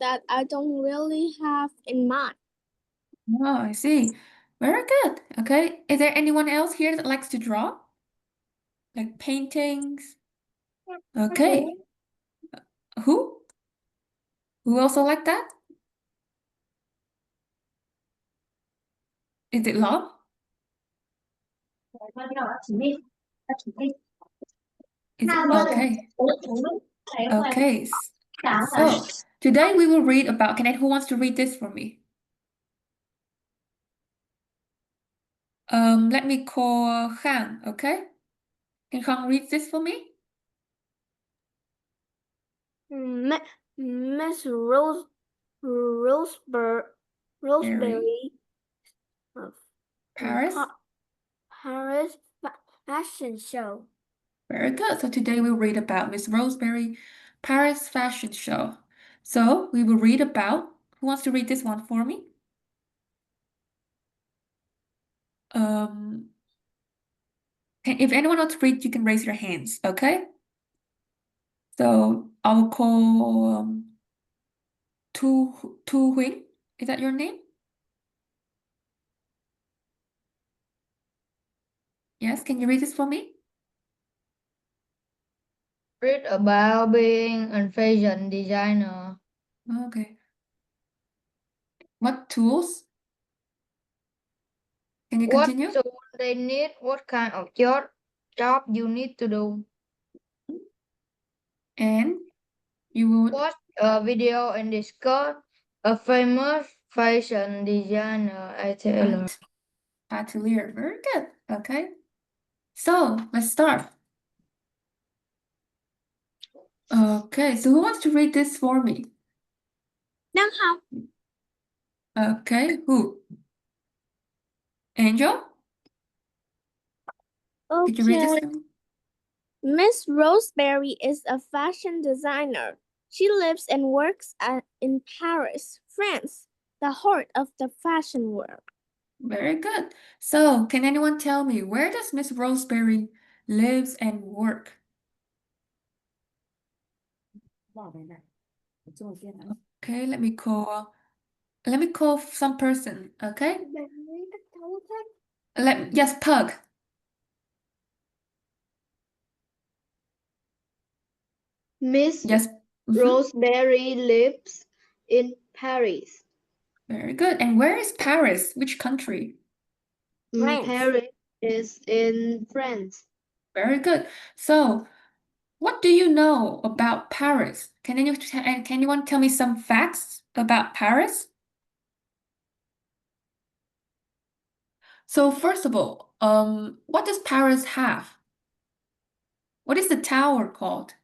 that I don't really have in mind. Oh, I see. Very good. Okay. Is there anyone else here that likes to draw? Like paintings? Okay. Who? Who also like that? Is it love? Is it okay? Okay. So today we will read about, who wants to read this for me? Let me call Han, okay? Can Han read this for me? Miss Roseberry Paris? Paris fashion show. Very good. So today we'll read about Miss Roseberry Paris fashion show. So we will read about, who wants to read this one for me? If anyone wants to read, you can raise your hands, okay? So I will call Tu Huing. Is that your name? Yes, can you read this for me? Read about being a fashion designer. Okay. What tools? Can you What continue? tools they need? What kind of job you need to do? And you would Watch a video and discuss a famous fashion designer atelier. atelier. Very good. Okay. So let's start. Okay, so who wants to read this for me? Năng học. Okay, who? Angel? Could you read this Okay. for me? Miss Roseberry is a fashion designer. She lives and works in Paris, France, the heart of the fashion world. Very good. So, can anyone tell me, where does Miss Roseberry lives and work? Okay, let me call some person, okay? Yes, Pug. Miss Yes. Roseberry lives in Paris. Very good. And where is Paris? Which country? France. Paris is in France. Very good. So, what do you know about Paris? Can anyone tell me some facts about Paris? So first of all, what does Paris have? What is the tower called?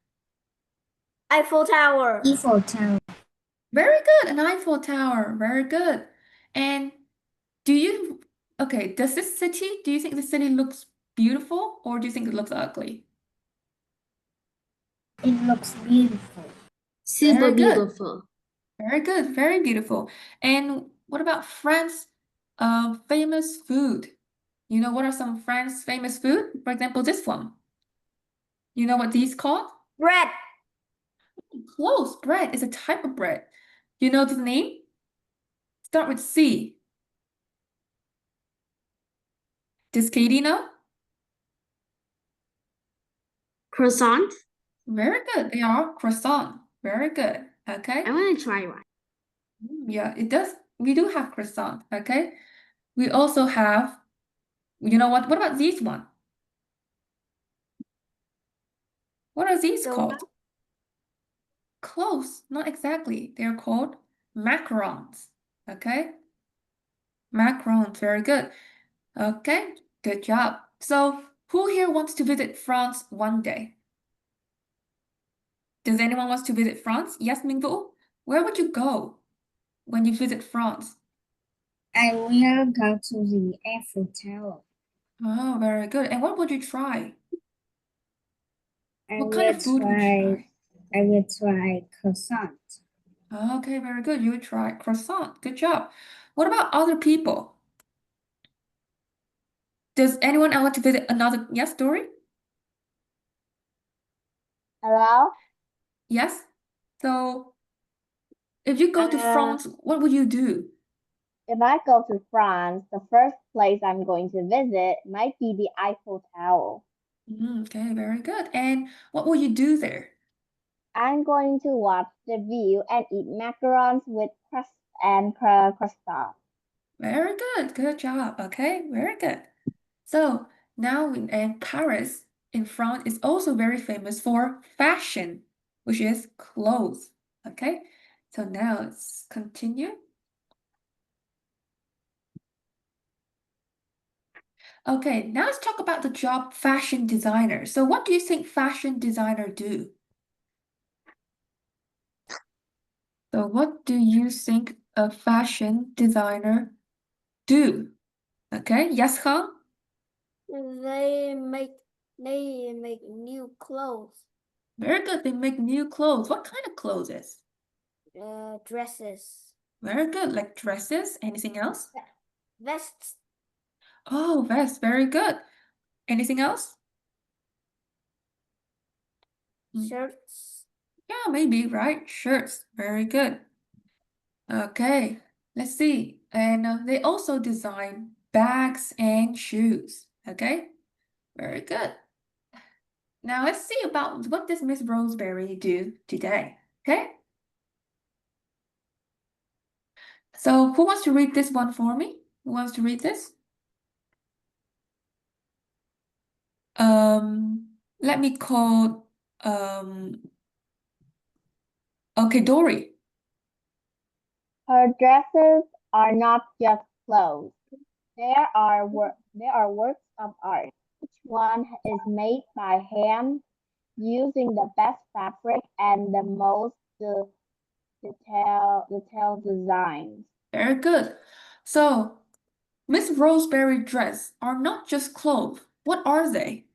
Eiffel Tower. Eiffel Tower. Very good, an Eiffel Tower. Very good. And does this city, do you think the city looks beautiful or do you think it looks ugly? It looks beautiful. Super Very good. beautiful. Very good, very beautiful. And what about France, famous food? You know what are some France famous food? For example, this one. You know what these called? Bread. Close. Bread is a type of bread. You know the name? Start with C. Does Katie know? Croissant. Very good. They are croissant. Very good. Okay. I want to try one. Yeah, it does. We do have croissant. Okay. We also have, you know what? What about these one? What are these called? Close. Not exactly. They're called macarons. Okay. Macarons. Very good. Okay. Good job. So, who here wants to visit France one day? Does anyone wants to visit France? Yes, Mingvu? Where would you go when you visit France? I will go to the Eiffel Tower. Oh, very good. And what would you try? I What kind of food would you try? I will try croissant. Okay, very good. You would try croissant. Good job. What about other people? Does anyone else want to visit another, yes, Dory? Hello? Yes? So, If you go to France, what would you do? If I go to France, the first place I'm going to visit might be the Eiffel Tower. Okay, very good. And what will you do there? I'm going to watch the view and eat macarons with crust and croissant. Very good. Good job. Okay, very good. So now in Paris, in France, is also very famous for fashion, which is clothes. Okay, so now let's continue. Okay, now let's talk about the job fashion designer. So what do you think fashion designer do? So what do you think a fashion designer do? Okay, yes, Khan? They make new clothes, Very good. They make new clothes. What kind of clothes? dresses, Very good. Like dresses. Anything else? vests, Oh, vests. Very good. Anything else? shirts. Yeah, maybe, right? Shirts. Very good. Okay, let's see. And they also design bags and shoes. Okay, very good. Now let's see about what does Miss Roseberry do today. Okay, so who wants to read this one for me? Who wants to read this? Let me call okay, Dory. Her dresses are not just clothes. They are works of art. Each one is made by hand using the best fabric and the most detailed designs. Very good. So Miss Roseberry dress are not just clothes. What are they?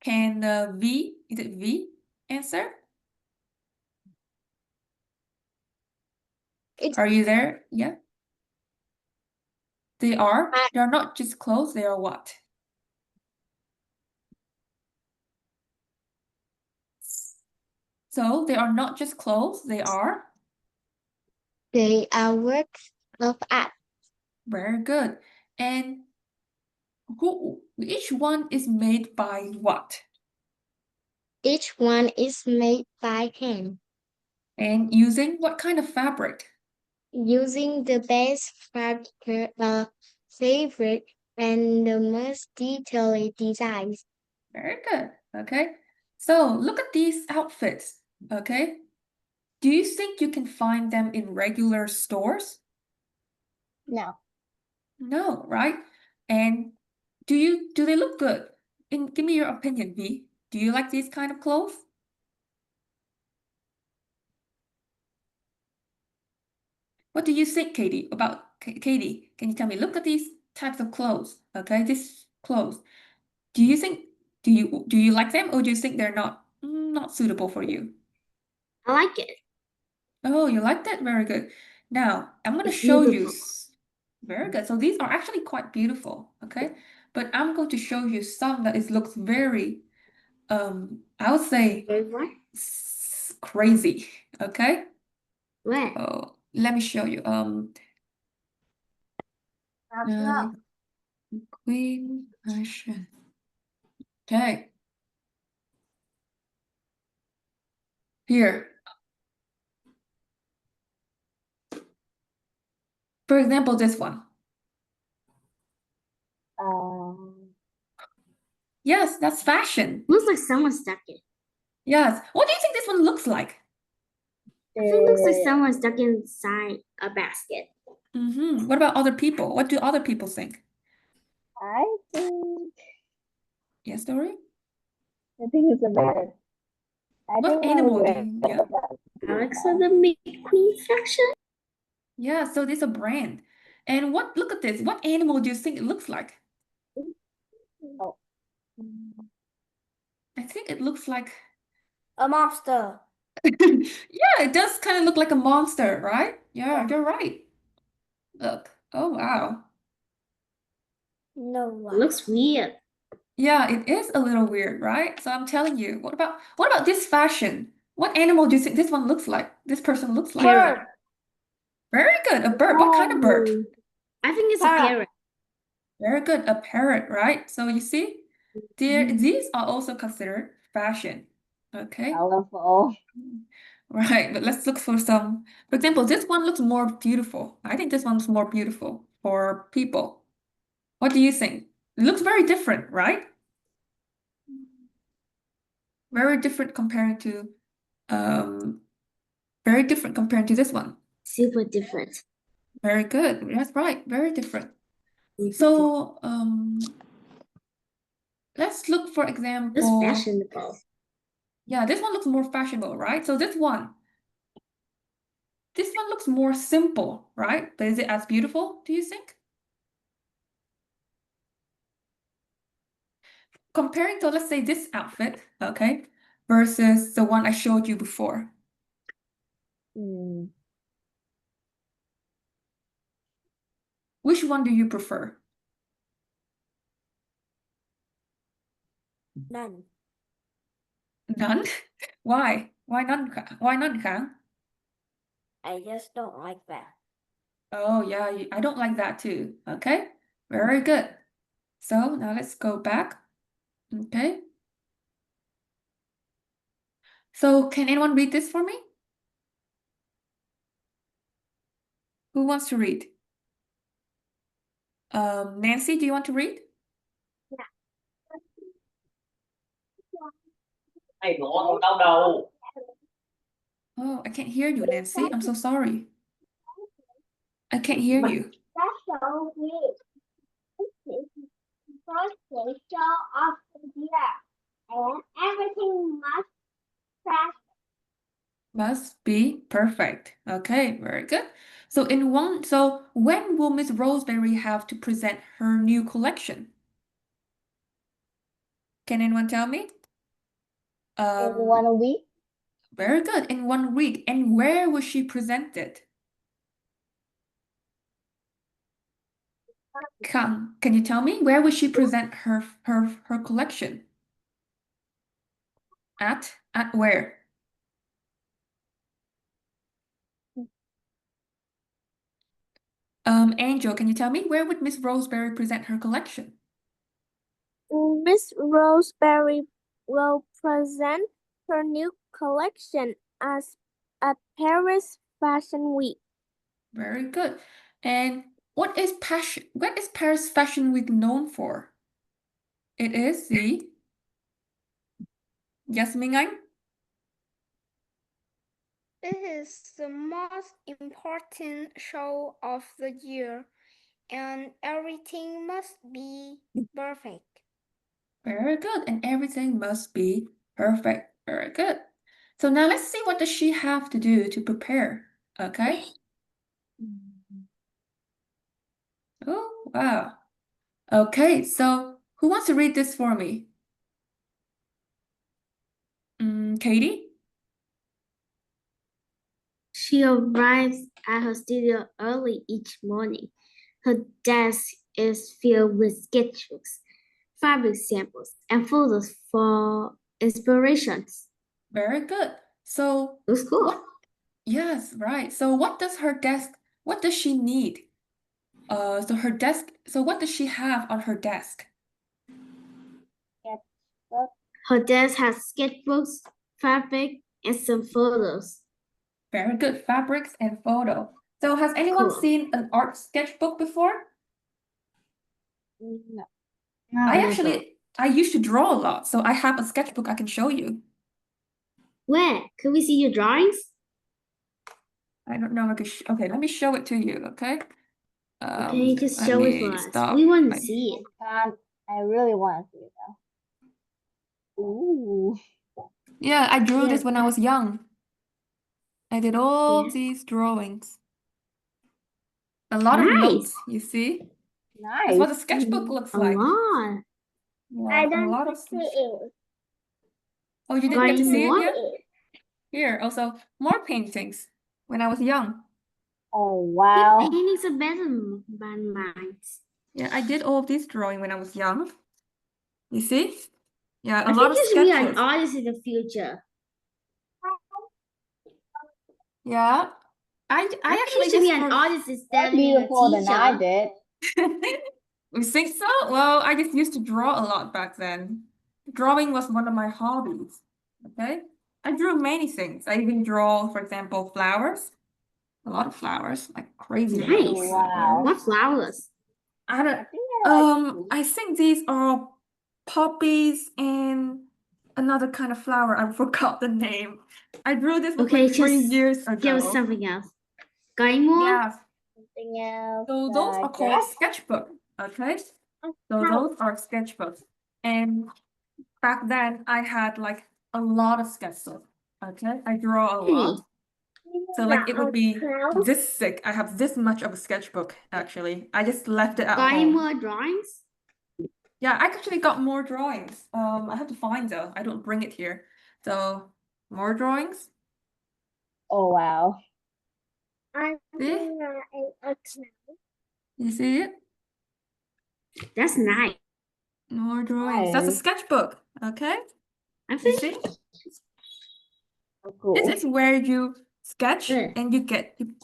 Can is it V answer? Are you there? Yeah. They are. They are not just clothes. They are what? So they are not just clothes. They are works of art. very good. And each one is made by what? Each one is made by hand, And using what kind of fabric? using the best fabric and the most detailed designs. Very good. Okay. So look at these outfits. Okay. Do you think you can find them in regular stores? No, No, right? And do they look good? And give me your opinion, V. Do you like these kind of clothes? What do you think, Katie, about Katie? Can you tell me? Look at these types of clothes. Okay, this clothes. Do you think do you like them or do you think they're not suitable for you? I like it. Oh, you like that? Very good. Now, I'm going to It's show you. beautiful. Very good. So these are actually quite beautiful, okay? But I'm going to show you some that looks very, I would say What? crazy, okay? What? Oh, let me show you. Uh, Queen fashion. Okay, here. For example, this one. Yes, that's fashion. Looks like someone stuck it. Yes. What do you think this one looks like? I think it looks like someone stuck inside a basket. What about other people? What do other people think? I think Yes, Dory? it's a bird. I What think I would animal do wear you, a yeah? bird. Alex of the Meat Queen section. Yeah, so this is a brand. And look at this. What animal do you think it looks like? Oh, I think it looks like, A monster. yeah, it does kind of look like a monster, right? Yeah, you're right. Look. Oh, wow. No one. It looks weird. Yeah, it is a little weird, right? So I'm telling you, what about this fashion? What animal do you think this one looks like? This person looks like? Bird. Very good. A bird. What kind of bird? Oh, I think it's Parrot. a parrot. Very good. A parrot, right? So you see, these are also considered fashion. Okay. Colorful. Right, but let's look for some. For example, this one looks more beautiful. I think this one's more beautiful for people. What do you think? It looks very different, right? Very different compared to this one. Super different. Very good. That's right. Very different. So let's look for It's example. fashionable. Yeah, this one looks more fashionable, right? So this one looks more simple, right? But is it as beautiful, do you think? Comparing to, let's say, this outfit, okay, versus the one I showed you before. Which one do you prefer? None. None? Why? Why none? Why none, Khang? I just don't like that. Oh, yeah, I don't like that too. Okay, very good. So now let's go back. Okay. So can anyone read this for me? Who wants to read? Nancy, do you want to read? Này nó còn đau đầu. Oh, I can't hear you, Nancy. I'm so sorry. I can't hear you. That's so weird. This is the first picture of the year, and everything Must be perfect. Okay, very good. So when will Miss Roseberry have to present her new collection? Can anyone tell me? in 1 week. Very good. In 1 week. And where will she present it? Can you tell me where will she present her collection? At where? Angel, can you tell me where would Miss Roseberry present her collection? Miss Roseberry will present her new collection at Paris Fashion Week. Very good. And what is Paris Fashion Week known for? It is the Yes, Minh Anh? It is the most important show of the year, and everything must be perfect. Very good. And everything must be perfect. Very good. So now let's see what does she have to do to prepare. Okay. Oh, wow. Okay, so who wants to read this for me? Katie? She arrives at her studio early each morning. Her desk is filled with sketchbooks, fabric samples, and photos for inspirations. Very good. So Looks cool. yes, right. So what does she need? So what does she have on her desk? Her desk has sketchbooks, fabric, and some photos. Very good. Fabrics and photo. So has anyone Cool. seen an art sketchbook before? No. I used to draw a lot, so I have a sketchbook I can show you. Where? Can we see your drawings? I don't know. Okay, let me show it to you. Okay. Okay, just let show it me for us. stop. We want to see it. I really want to see it though. Ooh. Yeah, I drew this Yeah. when I was young. I did all Yeah. these drawings. A lot of Nice. notes, you see? That's Nice. what a sketchbook looks A like. lot. Yeah, a lot of Oh, you didn't Got get to any see more? it yet? Here, also more paintings when I was young. Oh Your wow. paintings are better than mine. Yeah, I did all of these drawing when I was young. You see? Yeah, a I lot think of you should be an sketches. artist in the future. Yeah. I actually used to be just an artist More instead of being a beautiful than I teacher. did. You think so? Well, I just used to draw a lot back then. Drawing was one of my hobbies. Okay? I drew many things. I even draw, for example, flowers. A lot of flowers, like crazy amount of Nice. Wow. What flowers? I don't I think I like I think these are poppies and another kind of flower. I forgot the name. I drew this book Okay, like 3 just years give us ago. something else. Going more? Yeah. something else. So those are called Grass. sketchbook. Okay. So those are sketchbooks. And back then I had like a lot of sketchbooks. Okay. I draw a lot. So like it would be this thick. I have this much of a sketchbook actually. I just left it at Buying home. more drawings? Yeah, I actually got more drawings. I have to find though. I don't bring it here. So more drawings. Oh wow. See? You see it? That's nice. More drawings. That's a Nice. sketchbook. Okay. I You think see? So cool. This is where you sketch Yeah. and you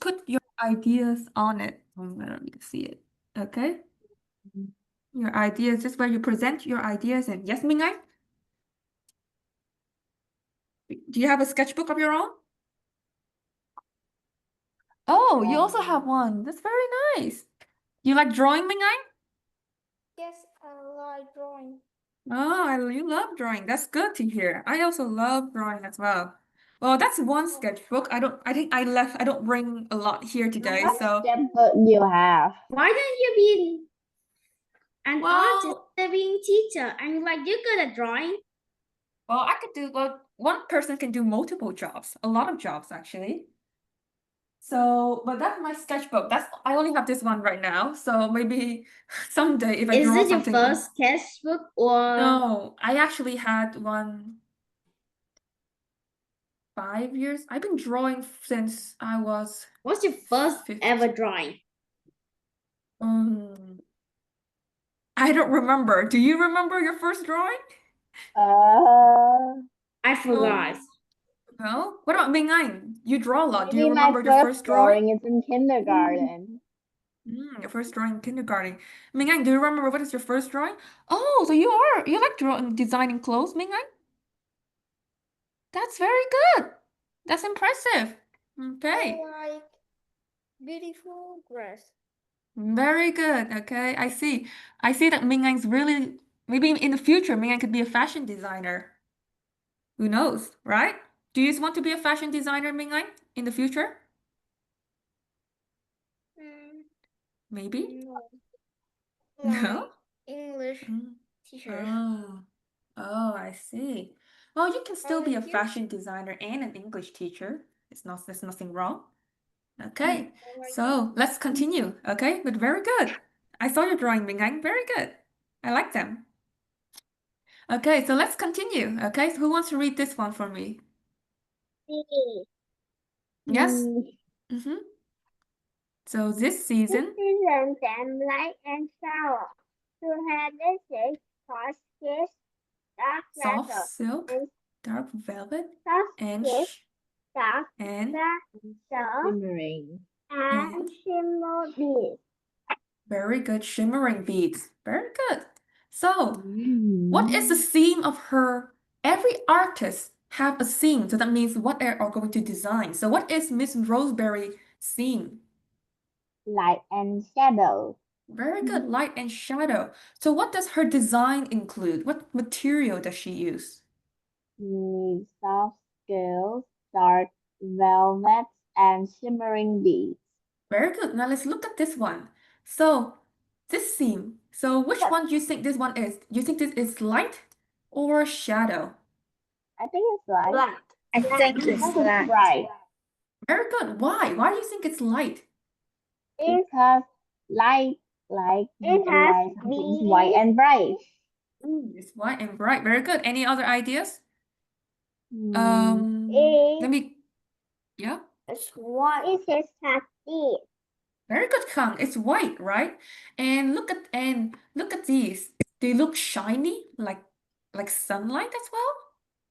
put your ideas on it. I'm gonna let you see it. Okay? Your ideas, this is where you present your ideas and yes, Mingai? Do you have a sketchbook of your own? Oh, you also have one. That's very nice. You like drawing, Mingai? Yes, I like drawing. Oh, you love drawing. That's good to hear. I also love drawing as well. Well, that's one sketchbook. I don't bring a lot here today, What so sketchbook you have? why don't you be an Well- artist instead of being teacher? I mean, like, you're good at drawing. well, one person can do multiple jobs, a lot of jobs actually. So, but that's my sketchbook. I only have this one right now. So maybe someday if I Is draw it your something. first sketchbook or No, I actually had one 5 years. I've been drawing since I was what's your first 15. ever drawing? I don't remember. Do you remember your first drawing? I forgot. No? What about Ming Anh? You draw a lot. Do you Maybe my remember your first drawing? drawing is in kindergarten. Your first drawing in kindergarten. Ming Anh, do you remember what is your first drawing? Oh, so you like drawing, designing clothes, Ming Anh? That's very good. That's impressive. Okay. I like beautiful dress. Very good. Okay, I see. I see that Ming An's really, maybe in the future, Ming An could be a fashion designer. Who knows, right? Do you want to be a fashion designer, Ming An, in the future? Maybe? No. No? English Mm. teacher. Oh, I see. Well, you can still be a Volunteer? fashion designer and an English teacher. There's nothing wrong. Okay, so let's continue. Okay, but very good. I saw your drawing, Ming Anh. Very good. I like them. Okay, so let's continue. Okay, so who wants to read this one for me? Yes? Mm-hmm. So this season, Seasons and light and shower. To have this soft kiss, dark soft leather, silk, and dark velvet, soft and kiss, dark and leather, Shimmering. and shimmer beads. very good shimmering beads. Very good. So, what is the theme of her? Every artist have a theme, so that means what they are going to design. So, what is Miss Roseberry's theme? Light and shadow. Very good, light and shadow. So, what does her design include? What material does she use? Soft scales, dark velvets, and shimmering beads. Very good. Now let's look at this one. So, this theme. So, which one do you think this one is? You think this is light or shadow? I think it's light. I think it's It's light. bright. Very good. Why? Why do you think it's light? Because light, like It has something's white and bright. It's white and bright. Very good. Any other ideas? It Let me. Yeah. is what it is happy. Very good, Kang. It's white, right? And look at these. They look shiny, like sunlight as well.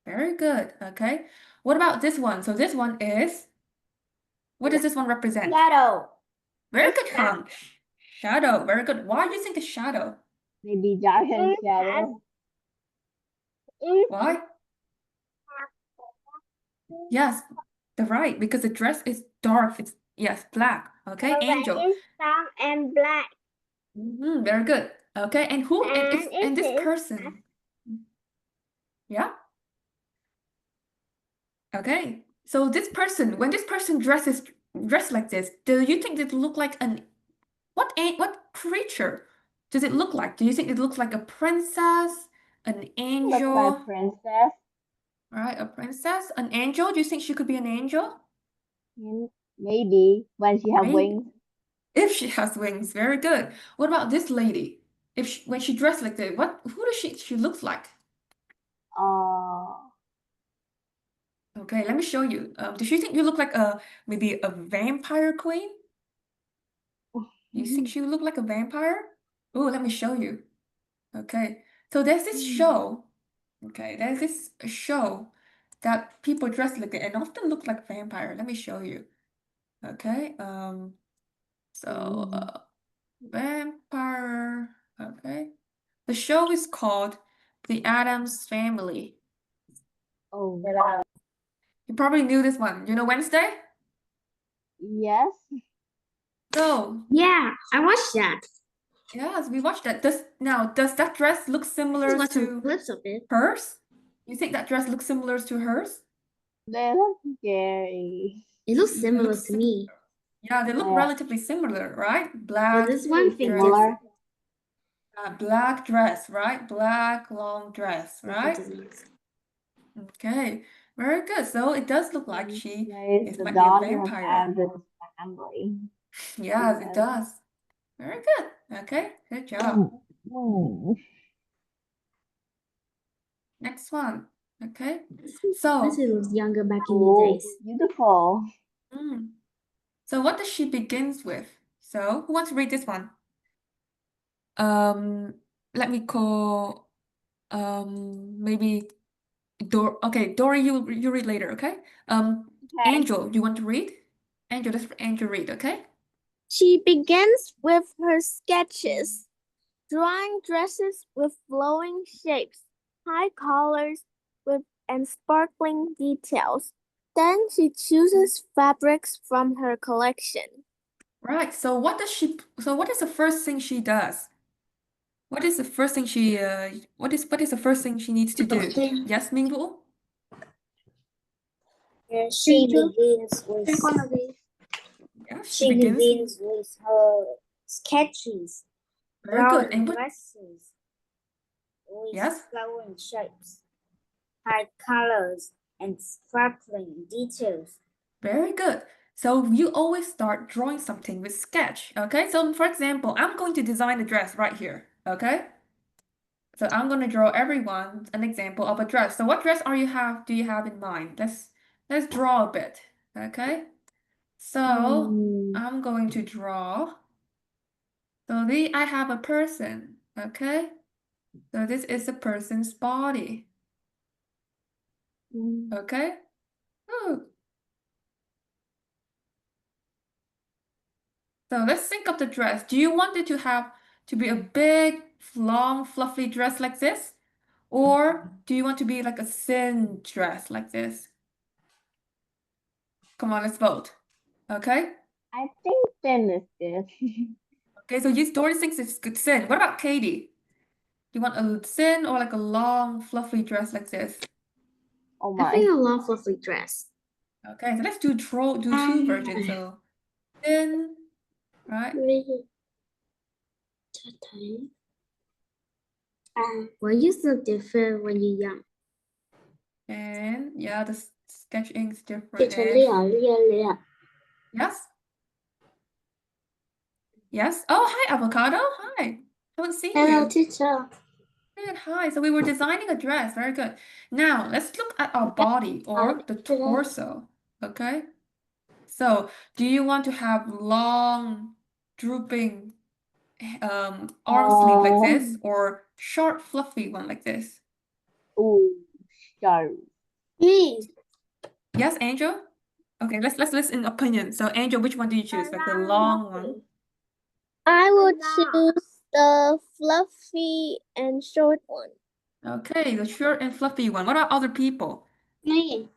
Very good. Okay. What about this one? So this one is What does this one represent? Shadow. Very good, Han. Shadow. Very good. Why do you think a shadow? Maybe giant shadow. Why? Yes, they're right, because the dress is dark. It's, yes, black. Okay, Angel. It's dark and black. Very good. Okay, and who and this is person? Yeah. Okay. So this person, when this person dressed like this, do you think it look like what creature does it look like? Do you think it looks like a princess, an Looks angel? like princess. Right, a princess, an angel? Do you think she could be an angel? Maybe when she has Maybe. wings. If she has wings, very good. What about this lady? When she dressed like that, who does she looks like? Okay, let me show you. Does she think you look like maybe a vampire queen? You think she would look like a vampire? Oh, let me show you. Okay, so there's this show. Okay, there's this show that people dress like it and often look like vampire. Let me show you. Okay, so vampire. Okay, the show is called The Addams Family. Oh, You probably knew this one. You know Wednesday? yes. So Yeah, I watched that. yes, we watched that. Does that dress look similar Watch some to clips of it. hers? You think that dress looks similar to hers? They look scary. It looks similar to me. Yeah, they look Yeah. relatively similar, right? But Black there's one thing dress. Similar. Black dress, right? Black long dress, right? Okay, very good. So it does look like she It's the might be a daughter of vampire. Adam's family. Yes, it does. Very good. Okay, good job. Next one. Okay. So Betty was younger back in the days. Beautiful. So what does she begins with? So who wants to read this one? Let me call maybe okay, Dory, you read later, okay? Okay. Angel, you want to read? Angel, let's Angel read, okay? She begins with her sketches, drawing dresses with flowing shapes, high collars, and sparkling details. Then she chooses fabrics from her collection. Right. So what is the first thing she does? What is the first thing she what is the first thing she needs to do? Yes, Minggu? She begins with Yeah, she begins. with her sketches, Very good. And what, dresses with yes? flowing shapes, high colors, and sparkling details. Very good. So you always start drawing something with sketch, okay? So for example, I'm going to design a dress right here, okay? So I'm going to draw everyone an example of a dress. So what dress do you have in mind? Let's draw a bit, okay? So I'm going to draw. So I have a person, okay? So this is a person's body, okay? Ooh. So let's think of the dress. Do you want it to be a big, long, fluffy dress like this? Or do you want to be like a thin dress like this? Come on, let's vote. Okay? I think thin is good. Okay, so Dory thinks it's good thin. What about Katie? Do you want a thin or like a long, fluffy dress like this? Oh I my. think a long fluffy dress. Okay, so let's do two versions. So thin, right? Well, you look different when you're young. And yeah, the sketch ink's different. Yes? Yes? Oh, hi, Avocado. Hi. Haven't seen you. teacher. Good, hi. So we were designing a dress. Very good. Now, let's look at our body or the torso. Okay? So, do you want to have long, drooping arm sleeve like this or short, fluffy one like this? Ooh, sharp. Yes, Angel? Okay, let's listen opinion. So Angel, which one do you choose? Like the long one? I would choose the fluffy and short one. Okay, the short and fluffy one. What about other people? Me.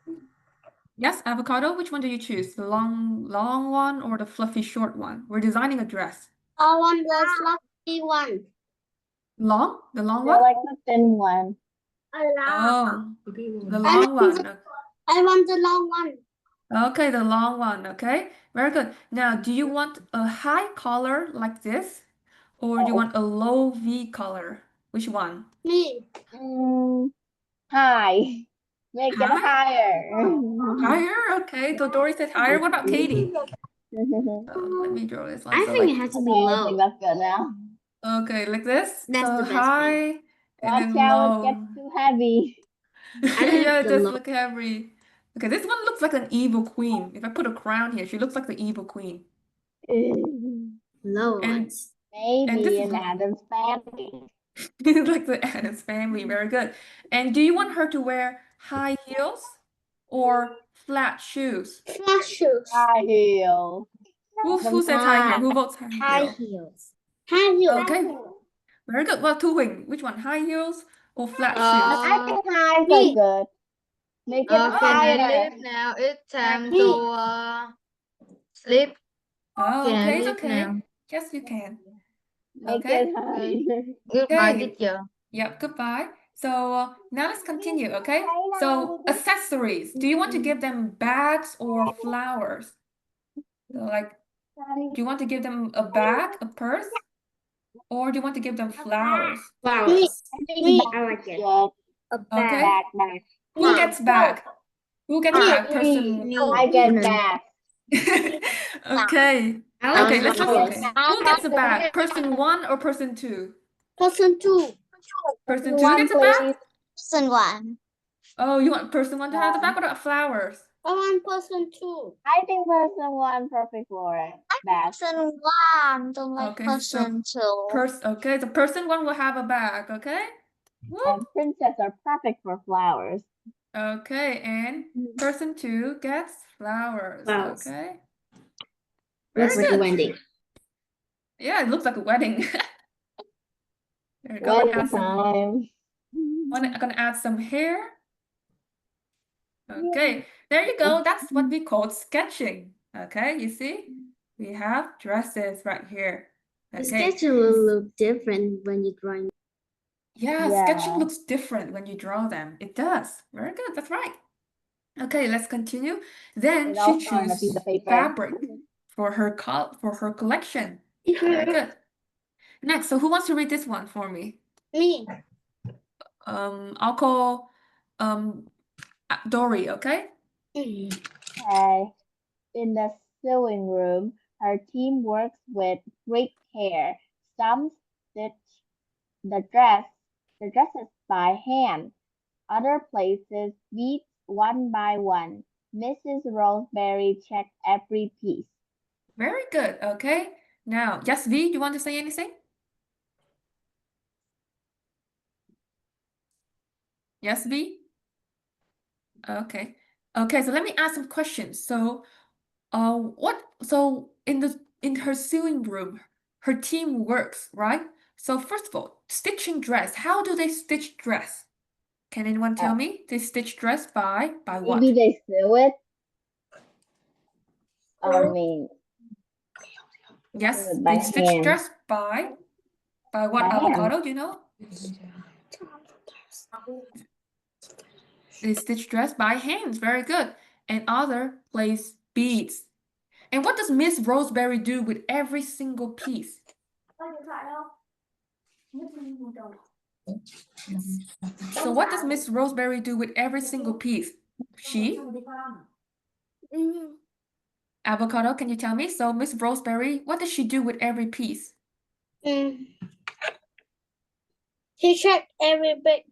Yes, avocado, which one do you choose? The long one or the fluffy short one? We're designing a dress. I want the fluffy one. Long? The long I one? like the thin one. Oh, the long one. I want the long one. Okay, the long one. Okay, very good. Now, do you want a high collar like this, or do you want a low V collar? Which one? Me. High. Make it High? higher. Higher? Okay, so Dory said higher. What about Katie? Let me draw this one. I So think like, it has to be Okay, I think low. that's good now. okay, like this. That's So the best high and Watch then out, it low. gets too heavy. Yeah, it the does low. look heavy. Okay, this one looks like an evil queen. If I put a crown here, she looks like the evil queen. Low And ones. and this Maybe is an Adam's family. like the Addams family, very good. And do you want her to wear high heels or flat shoes? Flat shoes. High heel. Who says high heel? Who votes high High heel? heels. High heels. Okay, very good. Well, Tu Huing, which one? High heels or flat shoes? I think highs me. are good. Make it Can I higher. leave now? It's time Me. to sleep. Oh, Can I okay, it's leave okay. now? Yes, you can. Make Okay. it higher. Goodbye, Okay. teacher. Yep, goodbye. So now let's continue, okay? So accessories. Do you want to give them bags or flowers? So like, do you want to give them a bag, a purse? Or do you want to give them flowers? Flowers. Me. I I like it. A Okay. Back, back. Who gets bag? Who gets bag? Person. I get back. Okay. I like Okay, let's flowers. okay. Who gets a bag? Person 1 or person 2? Person 2. Person 2 gets a bag? Person one. Oh, you want person 1 to have the bag? What about flowers? I want person 2. I think person one perfect for it. Back. Person one. Don't like Okay, so person two. okay, the person 1 will have a bag, okay? Whoop. And princess are perfect for flowers. Okay, and person 2 gets flowers. Flowers. Okay. Looks Very like a good. wedding. Yeah, it looks like a wedding. There you go. Wedding time. I'm gonna add some hair. Okay, there you go. That's what we call sketching. Okay, you see? We have dresses right here. The Okay. sketch will look different when you're drawing. Yeah, Yeah. sketching looks different when you draw them. It does. Very good. That's right. Okay, let's continue. Then It she also on a piece chooses of paper. fabric for her collection. Very good. Next, so who wants to read this one for me? Me. I'll call Dory, okay? Okay. In the sewing room, her team works with great care. Some stitch the dresses by hand. Other places beads one by one. Mrs. Roseberry checked every piece. Very good. Okay. Now, yes, V, you want to say anything? Yes, V? Okay. Okay, so let me ask some questions. So, so in her sewing room, her team works, right? So first of all, stitching dress. How do they stitch dress? Can anyone tell me? They stitch dress by what? Maybe they sew it. I mean, Yes, sew it by they stitch hand. dress by what? By hand. Avocado, do you know? They stitch dress by hands. Very good. And other place beads. And what does Miss Roseberry do with every single piece? So what does Miss Roseberry do with every single piece? She? Avocado, can you tell me? So Miss Roseberry, what does she do with every piece? She checked every bit.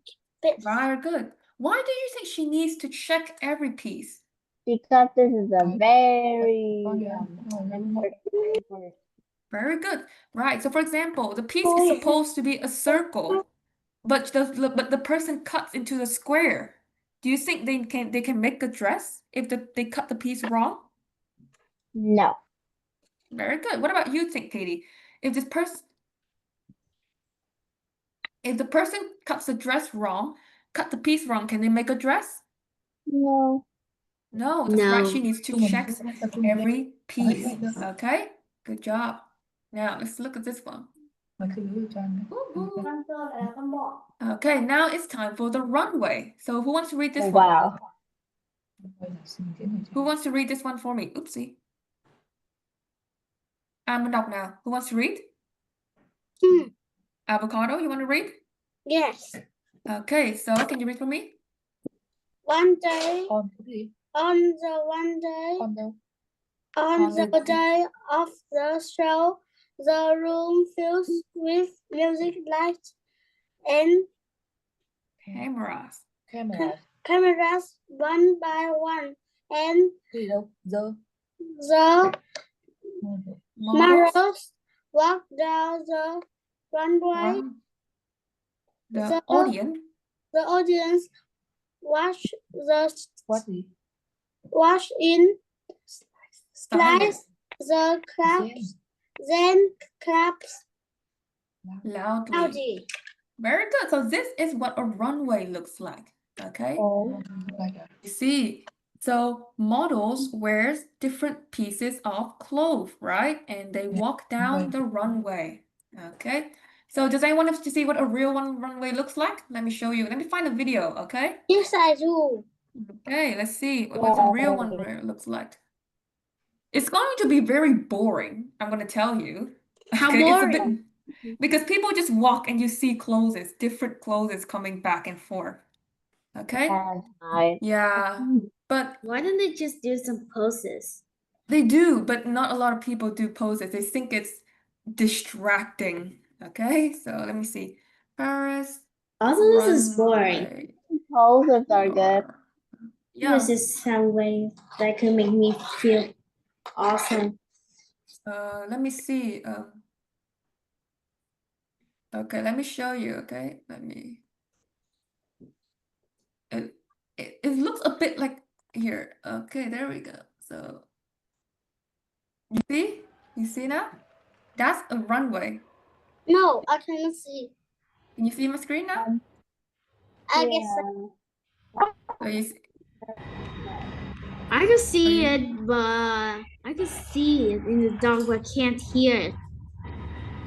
Very good. Why do you think she needs to check every piece? Because this is a very important. Very good. Right. So for example, the piece is supposed to be a circle, but the person cuts into the square. Do you think they can make a dress if they cut the piece wrong? No. Very good. What about you think, Katie? If the person cuts the dress wrong, cut the piece wrong, can they make a dress? No. No, that's right. She No. needs to check every piece. Okay, good job. Now let's look at this one. Woo-hoo. Okay, now it's time for the runway. So who wants to read this one? Wow. Who wants to read this one for me? Oopsie. I'm đọc now. Who wants to read? Avocado, you want to read? Yes. Okay, so can you read for me? One day, on the day of the show, the room fills with music, lights, and Cameras. cameras one by one, and the Models. models walk down the runway. The audience. The audience watch in slides the claps, then claps Loudly. loudly. Very good. So this is what a runway looks like. Okay. Oh. You see, so models wears different pieces of clothes, right? And they walk down the runway. Okay. So does anyone have to see what a real runway looks like? Let me show you. Let me find a video, okay? Yes, I do. Okay, let's see what a real runway looks like. It's going to be very boring, I'm going to tell you. How Okay, it's a boring? bit because people just walk and you see clothes, different clothes coming back and forth. Okay? Yeah, but Why don't they just do some poses? they do, but not a lot of people do poses. They think it's distracting. Okay, so let me see. Paris. Also, this is boring. runway. Poses are good. Yeah. This is some way that could make me feel awesome. Let me see. Okay, let me show you. Okay, let me. It looks a bit like here. Okay, there we go. So you see? You see now? That's a runway. No, I cannot see. Can you see my screen now? I guess So you see, I can see it, but I can see it in the dark, but can't hear it.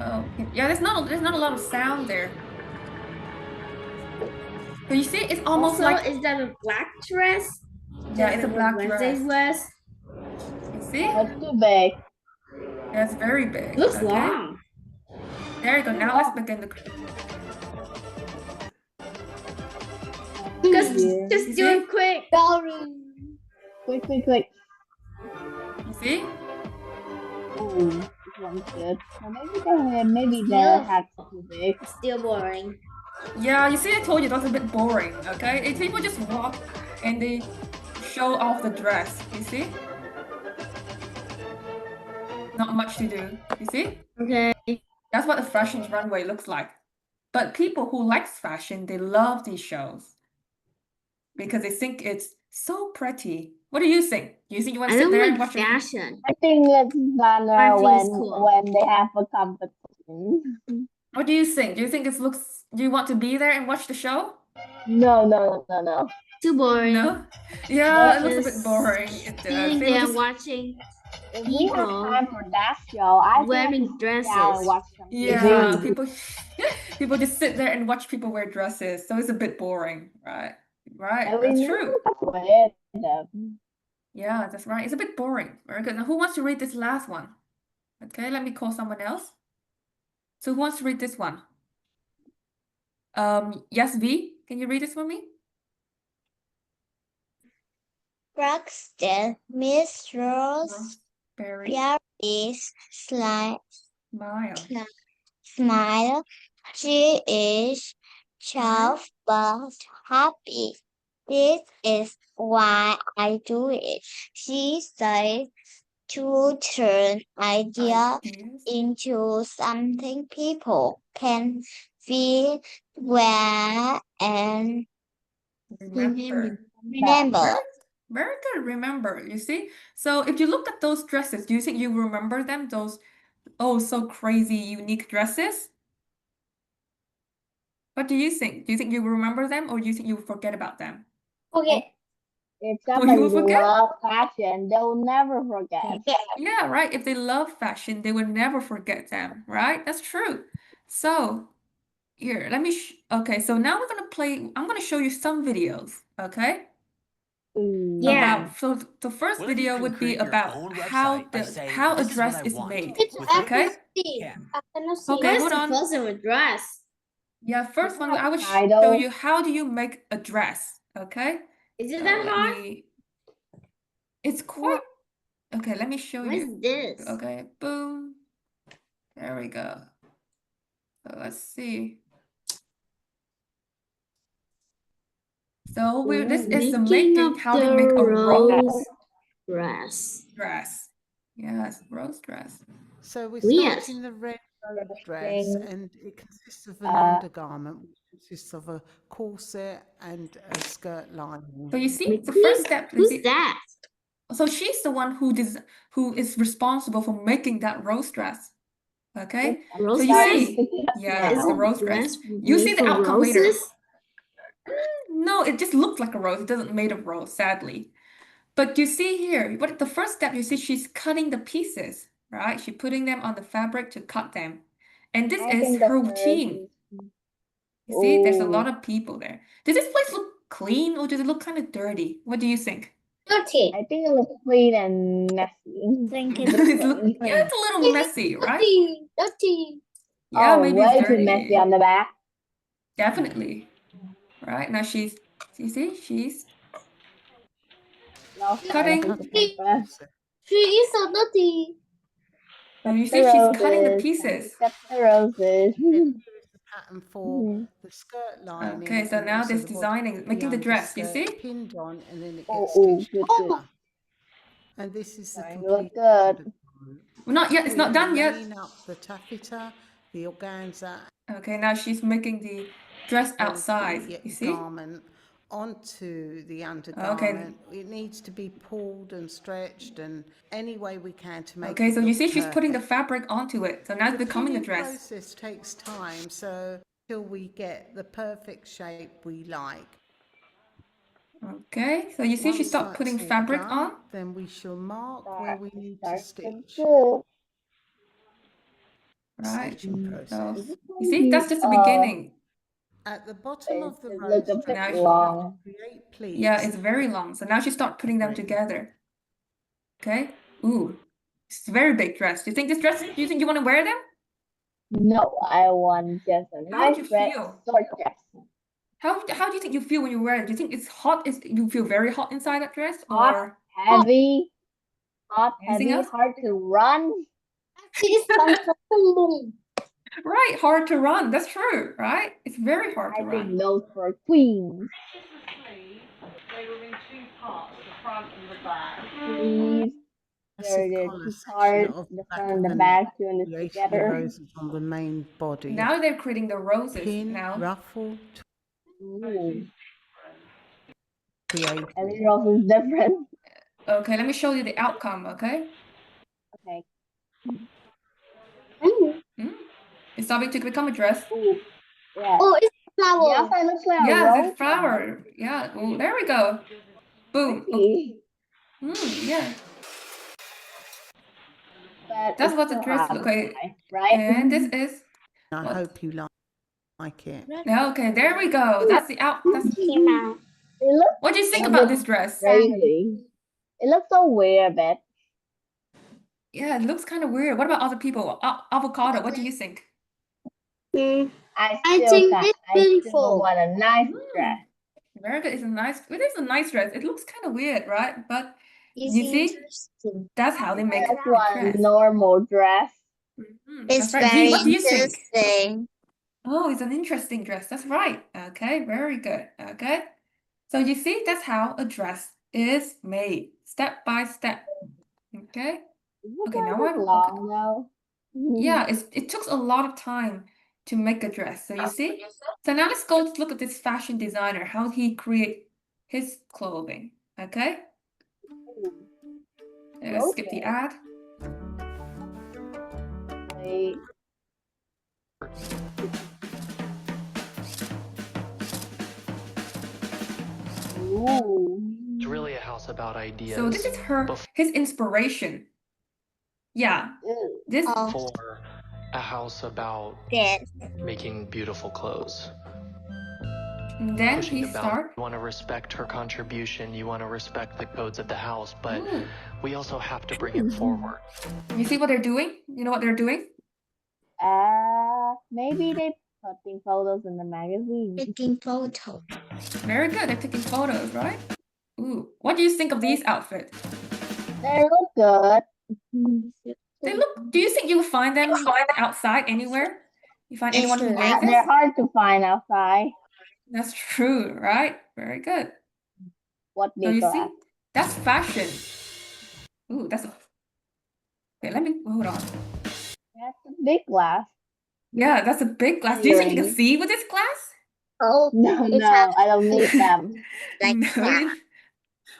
oh yeah, there's not a lot of sound there. So you see, it's almost Also, like is that a black dress? yeah, Just it's a like black what Wednesday dress. was? You see? It's too big. That's very big. Looks okay. long. There you go. Now let's begin the. Just You do see? it quick. Quick. You see? Ooh, this one's good. So maybe the hat's too big. Still boring. Yeah, you see, I told you that's a bit boring. Okay, people just walk and they show off the dress. You see? Not much to do. You see? Okay. That's what a fashion runway looks like. But people who likes fashion, they love these shows because they think it's so pretty. What do you think? Do you think you want I to sit don't there and like watch it? fashion. I think it's fun I think when it's cool. when they have a competition. What do you think? Do you think it looks? Do you want to be there and watch the show? No. Too boring. No. Yeah, it looks a Just bit boring. It does. sitting People there just watching If we have people time for that show, I think wearing we should sit down dresses. and watch some yeah, TV. people just sit there and watch people wear dresses. So it's a bit boring, right? Right. And we That's know true. that's what it is. Yeah, that's right. It's a bit boring. Very good. Now, who wants to read this last one? Okay, let me call someone else. So who wants to read this one? Yes, V, can you read this for me? Roxton, Miss Rose, Roseberry. Paris, Smile. smile. She is chuffed but happy. This is why I do it. She said to turn idea Ideas. into something people can feel, wear, and Remember. Remember. Very, very good. Remember. You see? So if you look at those dresses, do you think you remember them? Those, oh, so crazy, unique dresses? What do you think? Do you think you remember them or do you think you forget about them? Okay. If Oh, you somebody will forget? loves fashion, they'll never forget. Yeah, right. If they love fashion, they would never forget them, right? That's true. So here, let me, okay, so now we're gonna play, I'm gonna show you some videos, okay? Yeah. About, so the first What if you video can would be create your about own how website by saying, how a "This is what dress I is want," made, with okay? Yeah. Okay, What is hold the on. first of a dress? Yeah, first one, I would show Title. you how do you make a dress, okay? Is it So that let hard? me, it's quite, okay, let me show What you. is this? Okay, boom. There we go. So let's see. So this is the making, how to make a rose dress. Yes, rose dress. So we're Yes. starting the red rose Interesting. dress, and it consists of an undergarment, which consists of a corset and a skirt lining. So you see, the first step. You Who's see, that? so she's the one who is responsible for making that rose dress. Okay. Rose So you dress? see, yeah, Is it's the it rose dress. dress You see made the from outcome later. roses? No, it just looks like a rose. It doesn't made of rose, sadly. But you see here, what the first step, you see she's cutting the pieces, right? She's putting them on the fabric to cut them. And this I is think the her first routine. is- You see, there's a Ooh. lot of people there. Does this place look clean or does it look kind of dirty? What do you think? Dirty. I think it looks clean and messy. Think Yeah, it's a little messy, right? Dirty. Yeah, Oh, maybe it's way too dirty. messy on the back. Definitely. Right, now you see, she's Lost cutting. She is so dirty. And you The see she's cutting the roses. pieces. Cut the roses. And here's the pattern for the skirt lining. Okay, so and now also this the body designing, of making the dress, you underskirt see? pinned on, and then it Oh, gets oh, stitched good, together. good. And this is the Starting to look complete good. undergarment. Well, not yet, it's not done yet. Laying up the taffeta, the organza, Okay, now she's making the dress outside, the you see? garment onto the undergarment. It needs to be pulled and stretched and any way we can to make Okay, it so you look see she's putting the perfect. fabric onto it. So now it's The becoming a pinning dress. process takes time, so till we get the perfect shape we like. Okay, so you see she Once started that's putting all fabric done, on. then we shall mark where we need to stitch. Good. Right. Stitching So process. you see, that's just the beginning. At the bottom of the It rose looks a bit Now dress, she- you have to long. create pleats. Yeah, it's very long. So now she start putting them Right. together. Okay. Ooh, it's a very big dress. Do you think this dress? Do you think you want to wear them? No, I want just a How would nice you red feel? short dress. How do you think you feel when you wear it? Do you think it's hot? You feel very hot inside that dress, Hot, or heavy, anything else? hard to run. She is boom. Right, hard to run. That's true, right? It's very hard to I think run. those for queens. They were in two parts, the front and the back. Sleeves. Massive There are collar two section parts, of the back front of and the the back, neck, doing it creating the together. roses on the main body. Now they're creating the roses. Pin, Now, ruffle, Ooh, create. every rose is different. okay, let me show you the outcome. Okay. Okay. It's starting to become a dress. Ooh, yeah. Oh, it's The flower. outside looks like a Yeah, rose. the flower. Yeah. Oh, there we go. Boom. Pretty. Yeah. But That's it's what the still dress. hot Okay. inside, right? And this is. I What? hope you like it. Yeah, okay, there we go. That's the out. That's. Came out. It looks What do you think a about bit this dress? crazy. It looks so weird, but Yeah, it looks kind of weird. What about other people? Avocado, what do you think? I I still think can't. it's I still beautiful. want a nice dress. Very good. It is a nice dress. It looks kind of weird, right? But It's you see, interesting. that's how they make I the just want a dress. normal dress. It's That's right. very What do you think? interesting. Oh, it's an interesting dress. That's right. Okay, very good. Okay. So you see, that's how a dress is made, step by step. Okay. It looks Okay, a now bit I'm okay. long though. Yeah, it took a lot of time to make a dress. So you see? So now let's go look at this fashion designer, how he create his clothing. Okay? Let's skip the ad. Wait. Ooh. It's really a house about ideas. So this is his inspiration. Yeah. This For a house about making beautiful clothes. and then Pushing he the start. boundaries. You want to respect her contribution. You want to respect the codes of the house, but we also have to bring it forward. You see what they're doing? You know what they're doing? Maybe they're putting photos in the magazine. Taking photos. Very good. They're taking photos, right? Ooh. What do you think of these outfits? They look good. They look. Do you think you'll find them outside anywhere? You find anyone who wears They're this? hard to find outside. That's true, right? Very good. What So big you glass? see, that's fashion. Ooh, that's. Okay, let me hold on. That's a big glass. Yeah, that's a big glass. Do you think you can Earrings. see with this glass? Oh, No, I don't need them. like No. that.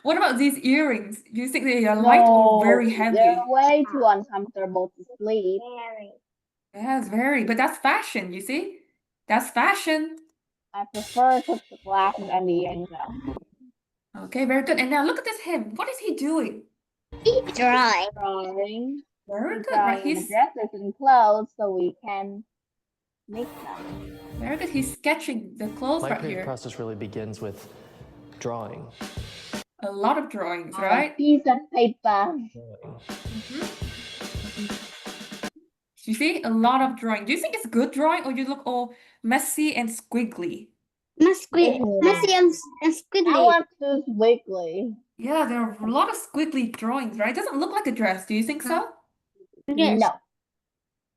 What about these earrings? Do you think they are light or very heavy? They're way too uncomfortable to sleep. Yes, very. But that's fashion, you see? That's fashion. I prefer to put the glasses and the earrings on. Okay, very good. And now look at this him. What is he doing? Dry. Drawing. Very He's good, right? drawing the He's dresses and clothes so we can make them. very good. He's sketching the clothes My right creative here. process really begins with drawing. A lot of drawings, On right? a piece of paper. You see, a lot of drawing. Do you think it's good drawing or you look all messy and squiggly? Messy and I squiggly. want to wiggly. Yeah, there are a lot of squiggly drawings, right? It doesn't look like a dress. Do you think so? Yes. No.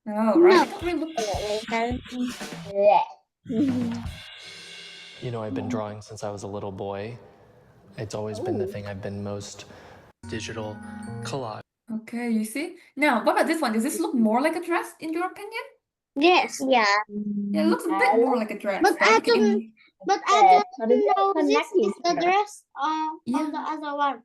No, right? No. It doesn't really look. Yeah. You know, I've been drawing since I was a little boy. It's always been the thing I've been most digital collage. Okay, you see? Now, what about this one? Does this look more like a dress in your opinion? Yes. Yeah. Yeah, it looks a bit more like a dress. But right? I You can- don't- But I Yes, don't but it's know this connecting is the together. dress Yeah. on the other one.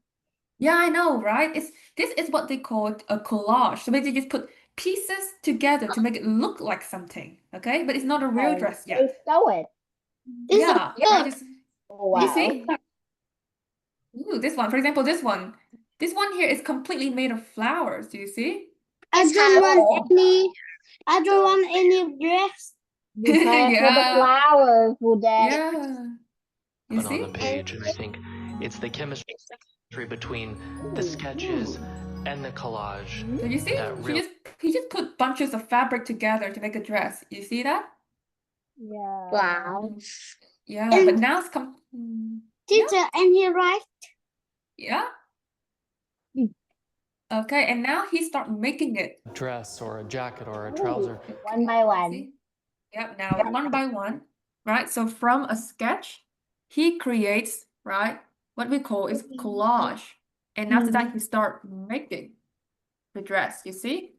Yeah, I know, right? This is what they call a collage. So basically, just put pieces together to make it look like something. Okay, but it's not a real dress They yet. sew it. This is Yeah, a right, book. just- Oh, you wow. see? Ooh, this one, for example, this one. This one here is completely made of flowers. Do you see? I don't want any dress. Be careful the Yeah. flowers, Buddha. Yeah. You On the see? page, and I think it's the chemistry between the sketches and the collage. So you see? That He just put bunches of fabric together to make a dress. You see that? Yeah. Wow. Yeah, And- but now it's Teacher, and he write. yeah. Okay, and now he start making it. Dress or a jacket or a trouser. One by one. See? Yep, now one by one, right? So from a sketch, he creates, right, what we call is collage. And after that, he start making the dress, you see?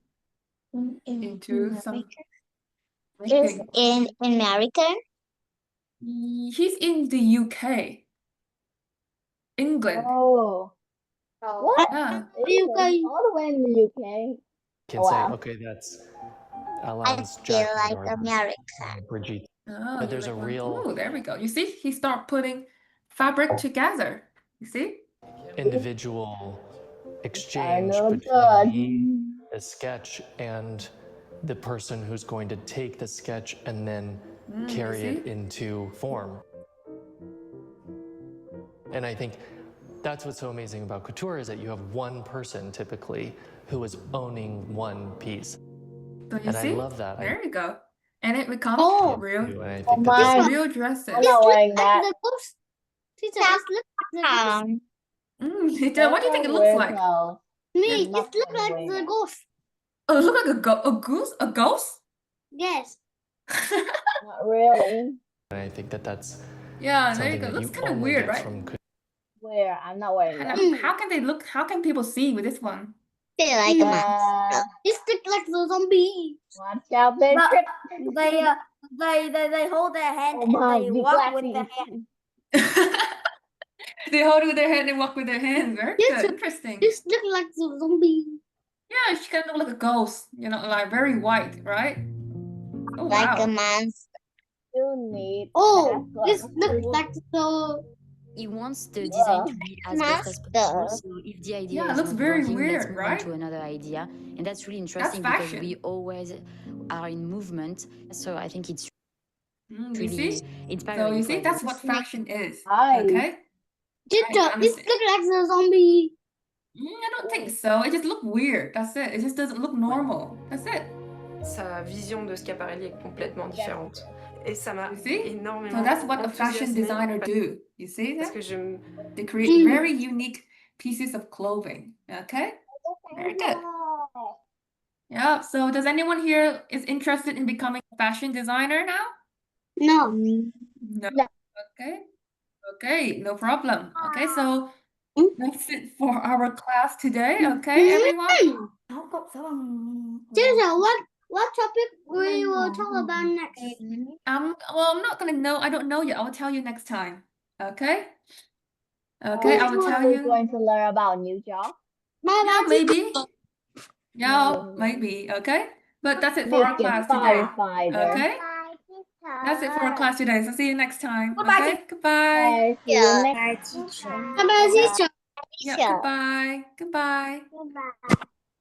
Into some Is making. in America? He's in the UK. England. Oh. What? Yeah. UK. All the way in the UK. Can Oh, say, wow. okay, that's I Alan's feel jacket like or America. Brigitte. Oh, But there's a real oh, there we go. You see, he start putting fabric together. You see? individual exchange look between good. me, the sketch, and the person who's going to take the sketch and then carry you it see? into form. And I think that's what's so amazing about couture is that you have one person typically who is owning one piece. So you And I see? love that. There we go. And it becomes Oh. real, And I Oh think my. that's real dresses. I'm not wearing Like that. the ghost. Teacher, it's look like the ghost. What do you think it looks Wear like? clothes. Me, I'm not it look gonna like wear the that. ghost. Oh, it look like a goose? A ghost? Yes. Not really. And I think that that's Yeah, there you something go. that Looks you kind of only weird, get right? from couture. Where? I'm not wearing that. How can they look? How can people see with this one? Feel like a monster. Uh, It look like the zombie. watch out, they But- trip. They hold their hand Oh and my, they be walk with their classy. hand. They hold with their hand and walk with their hands. Very Yes, good. Interesting. This look like the zombie. Yeah, she kind of look like a ghost. You know, like very white, right? Oh, Like a wow. monster. You need Oh, that this one. looks like the. He wants the design to be as best as possible. Master. So if the idea Yeah, it is looks not very working, let's weird, move right? on to another idea. And that's really That's interesting because fashion. we always are in movement. So I think it's You really see? inspiring So you for see, that's everyone. what fashion is. Hi. Okay? This I this understand. look like the zombie. I don't think so. It just looks weird. That's it. It just doesn't look normal. That's it. Sa vision de Schiaparelli est complètement différente. Et ça m'a You see? énormément So that's what a fashion enthousiasmée designer do. You see parce that? que je me They create very unique pieces of clothing. Okay? Very good. Yeah. So does anyone here is interested in becoming a fashion designer now? No. No. Okay. Okay, no problem. Okay, so that's it for our class today. Okay, everyone? Teacher, what topic we will talk about next? Well, I don't know yet. I will tell you next time. Okay? Okay, I will tell We're you. going to learn about new jobs. Yeah, maybe. Yeah, maybe. Okay? But that's it for our class today. Firefighter. Okay? That's it for our class today. So see you next time. Goodbye, Okay? Goodbye. Bye. See you next Bye, teacher. Bye. Bye, teacher. Yeah, goodbye. Goodbye. Goodbye.